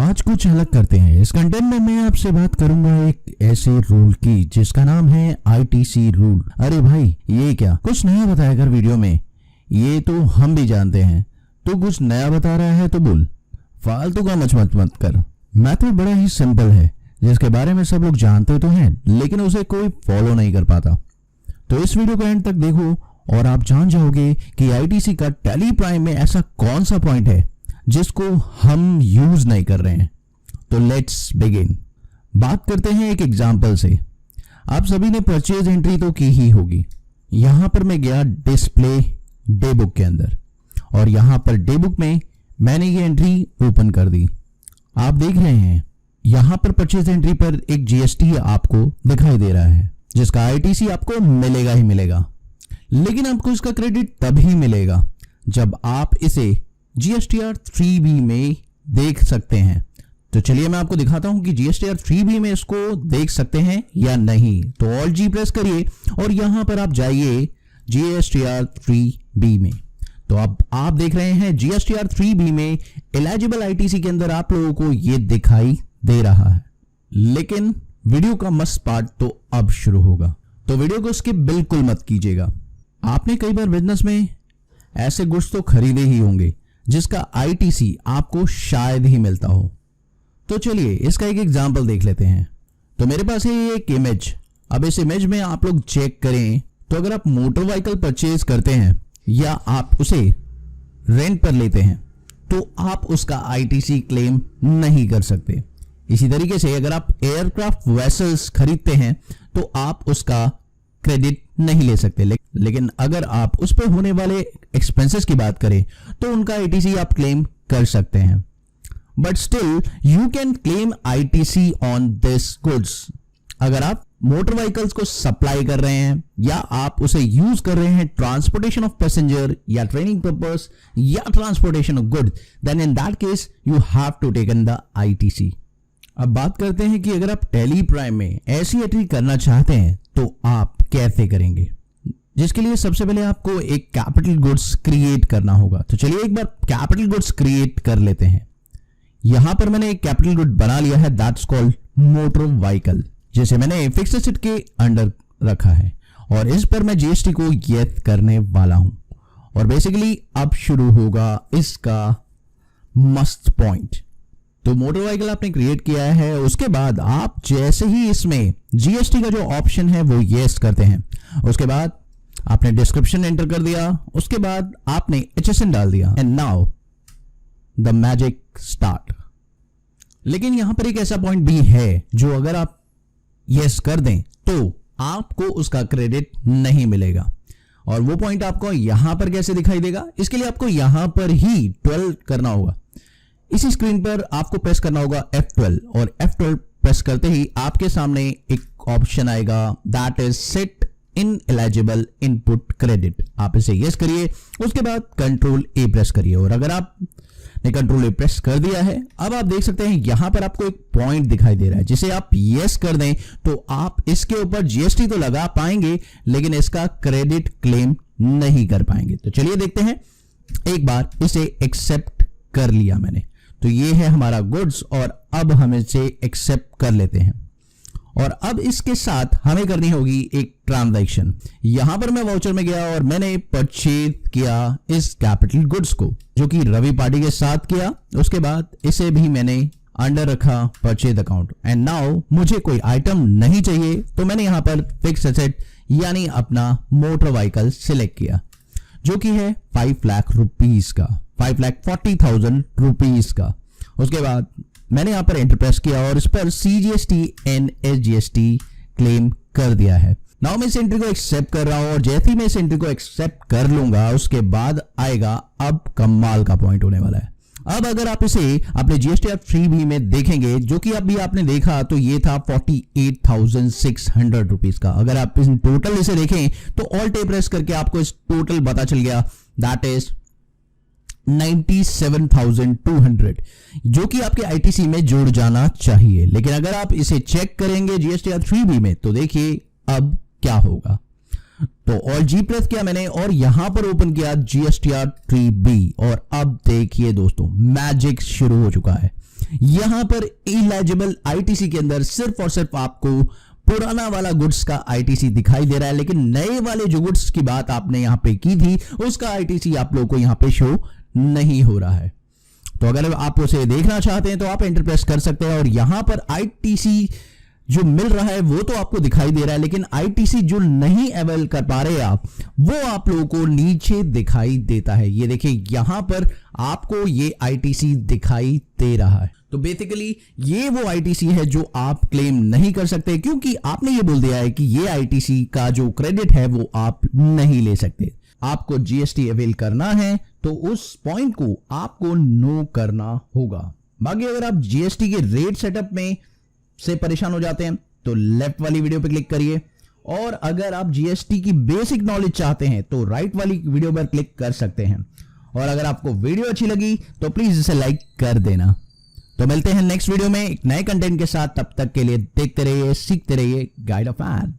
आज कुछ अलग करते हैं। इस कंटेंट में मैं आपसे बात करूंगा एक ऐसे रूल की जिसका नाम है आईटीसी रूल। अरे भाई ये क्या, कुछ नया बताया कर वीडियो में, ये तो हम भी जानते हैं। तो कुछ नया बता रहा है तो बोल, फालतू का मत कर। मैथड बड़ा ही सिंपल है जिसके बारे में सब लोग जानते तो हैं लेकिन उसे कोई फॉलो नहीं कर पाता। तो इस वीडियो को एंड तक देखो और आप जान जाओगे कि आईटीसी का टैली प्राइम में ऐसा कौन सा पॉइंट है जिसको हम यूज नहीं कर रहे हैं। तो लेट्स बिगिन। बात करते हैं एक एग्जांपल से। आप सभी ने परचेज एंट्री तो की ही होगी। यहां पर मैं गया डिस्प्ले डे बुक के अंदर और यहां पर डे बुक में मैंने ये एंट्री ओपन कर दी। आप देख रहे हैं यहां पर परचेज एंट्री पर एक जीएसटी आपको दिखाई दे रहा है जिसका आईटीसी आपको मिलेगा ही मिलेगा, लेकिन आपको इसका क्रेडिट तभी मिलेगा जब आप इसे GSTR 3B में देख सकते हैं। तो चलिए मैं आपको दिखाता हूं कि GSTR 3B में इसको देख सकते हैं या नहीं। तो Alt G प्रेस करिए और यहां पर आप जाइए GSTR 3B में। तो अब आप देख रहे हैं GSTR 3B में एलिजिबल आईटीसी के अंदर आप लोगों को यह दिखाई दे रहा है। लेकिन वीडियो का मस्त पार्ट तो अब शुरू होगा, तो वीडियो को स्किप बिल्कुल मत कीजिएगा। आपने कई बार बिजनेस में ऐसे गुड्स तो खरीदे ही होंगे जिसका आईटीसी आपको शायद ही मिलता हो। तो चलिए इसका एक एग्जांपल देख लेते हैं। तो मेरे पास है ये एक इमेज। अब इस इमेज में आप लोग चेक करें तो अगर आप मोटर व्हीकल परचेज करते हैं या आप उसे रेंट पर लेते हैं तो आप उसका आईटीसी क्लेम नहीं कर सकते। इसी तरीके से अगर आप एयरक्राफ्ट वेसल्स खरीदते हैं तो आप उसका क्रेडिट नहीं ले सकते, लेकिन अगर आप उस पर होने वाले एक्सपेंसेस की बात करें तो उनका आईटीसी आप क्लेम कर सकते हैं। But still you can claim ITC on this goods. अगर आप मोटर व्हीकल्स को सप्लाई कर रहे हैं या आप उसे यूज कर रहे हैं ट्रांसपोर्टेशन ऑफ पैसेंजर या ट्रेनिंग पर्पस या transportation of goods, then in that case you have to take in the ITC. अब बात करते हैं कि अगर आप टैली प्राइम में ऐसी एंट्री करना चाहते हैं तो आप कैसे करेंगे, जिसके लिए सबसे पहले आपको एक कैपिटल गुड्स क्रिएट करना होगा। तो चलिए एक बार कैपिटल गुड्स क्रिएट कर लेते हैं। यहां पर मैंने एक कैपिटल गुड बना लिया है, दैट्स कॉल्ड मोटर व्हीकल, जिसे मैंने फिक्स्ड एसेट के अंडर रखा है और इस पर मैं जीएसटी को यस करने वाला हूं। और बेसिकली अब शुरू होगा इसका मस्त पॉइंट। तो मोटर व्हीकल आपने क्रिएट किया है, उसके बाद आप जैसे ही इसमें जीएसटी का जो ऑप्शन है वो यस करते हैं, उसके बाद आपने डिस्क्रिप्शन एंटर कर दिया, उसके बाद आपने HSN डाल दिया and now the magic start. लेकिन यहां पर एक ऐसा पॉइंट भी है जो अगर आप यस कर दें तो आपको उसका क्रेडिट नहीं मिलेगा। और वो पॉइंट आपको यहां पर कैसे दिखाई देगा, इसके लिए आपको यहां पर ही 12 करना होगा। इसी स्क्रीन पर आपको प्रेस करना होगा F12 और F12 प्रेस करते ही आपके सामने एक ऑप्शन आएगा that is set in eligible input credit. आप इसे यस करिए, उसके बाद कंट्रोल A प्रेस करिए और अगर आपने कंट्रोल A प्रेस कर दिया है, अब आप देख सकते हैं यहां पर आपको एक पॉइंट दिखाई दे रहा है जिसे आप यस कर दें तो आप इसके ऊपर जीएसटी तो लगा पाएंगे लेकिन इसका क्रेडिट क्लेम नहीं कर पाएंगे। तो चलिए देखते हैं। एक बार इसे एक्सेप्ट कर लिया मैंने, तो ये है हमारा गुड्स और अब हम इसे एक्सेप्ट कर लेते हैं। और अब इसके साथ हमें करनी होगी एक ट्रांजैक्शन। यहां पर मैं वाउचर में गया और मैंने परचेज किया इस कैपिटल गुड्स को, जो कि रवि पार्टी के साथ किया। उसके बाद इसे भी मैंने अंडर रखा परचेज अकाउंट एंड नाउ मुझे कोई आइटम नहीं चाहिए तो मैंने यहां पर फिक्स्ड एसेट यानी अपना मोटर व्हीकल सिलेक्ट किया जो कि है 5 लाख रुपीस का, 5,40,000 रुपीस का। उसके बाद मैंने यहां पर एंटर प्रेस किया और इस पर CGST एंड SGST क्लेम कर दिया है। नाउ मैं इस एंट्री को एक्सेप्ट कर रहा हूं और जैसे ही मैं इस एंट्री को एक्सेप्ट कर लूंगा उसके बाद आएगा अब कमाल का पॉइंट होने वाला है। अब अगर आप इसे अपने GSTR 3B में देखेंगे, जो कि अभी आपने देखा तो ये था 48,600 रुपीस का। अगर आप इस टोटल इसे देखें तो Alt A प्रेस करके आपको इस टोटल पता चल गया दैट इज 97,200, जो कि आपके आईटीसी में जुड़ जाना चाहिए। लेकिन अगर आप इसे चेक करेंगे GSTR 3B में तो देखिए अब क्या होगा। तो Alt G प्रेस किया मैंने और यहां पर ओपन किया GSTR 3B और अब देखिए दोस्तों मैजिक शुरू हो चुका है। यहां पर इलिजिबल आईटीसी के अंदर सिर्फ और सिर्फ आपको पुराना वाला गुड्स का आईटीसी दिखाई दे रहा है, लेकिन नए वाले जो गुड्स की बात आपने यहां पे की थी उसका आईटीसी आप लोगों को यहां पे शो नहीं हो रहा है। तो अगर आप उसे देखना चाहते हैं तो आप एंटर प्रेस कर सकते हैं और यहां पर आईटीसी जो मिल रहा है वो तो आपको दिखाई दे रहा है, लेकिन आईटीसी जो नहीं अवेल कर पा रहे आप वो आप लोगों को नीचे दिखाई देता है। ये देखिए यहां पर आपको ये आईटीसी दिखाई दे रहा है। तो बेसिकली ये वो आईटीसी है जो आप क्लेम नहीं कर सकते, क्योंकि आपने ये बोल दिया है कि ये आईटीसी का जो क्रेडिट है वो आप नहीं ले सकते। आपको जीएसटी अवेल करना है तो उस पॉइंट को आपको नो करना होगा। बाकी अगर आप जीएसटी के रेट सेटअप में से परेशान हो जाते हैं तो लेफ्ट वाली वीडियो पे क्लिक करिए, और अगर आप जीएसटी की बेसिक नॉलेज चाहते हैं तो राइट वाली वीडियो पर क्लिक कर सकते हैं। और अगर आपको वीडियो अच्छी लगी तो प्लीज इसे लाइक कर देना। तो मिलते हैं नेक्स्ट वीडियो में एक नए कंटेंट के साथ, तब तक के लिए देखते रहिए, सीखते रहिए गाइड ऑफ एड।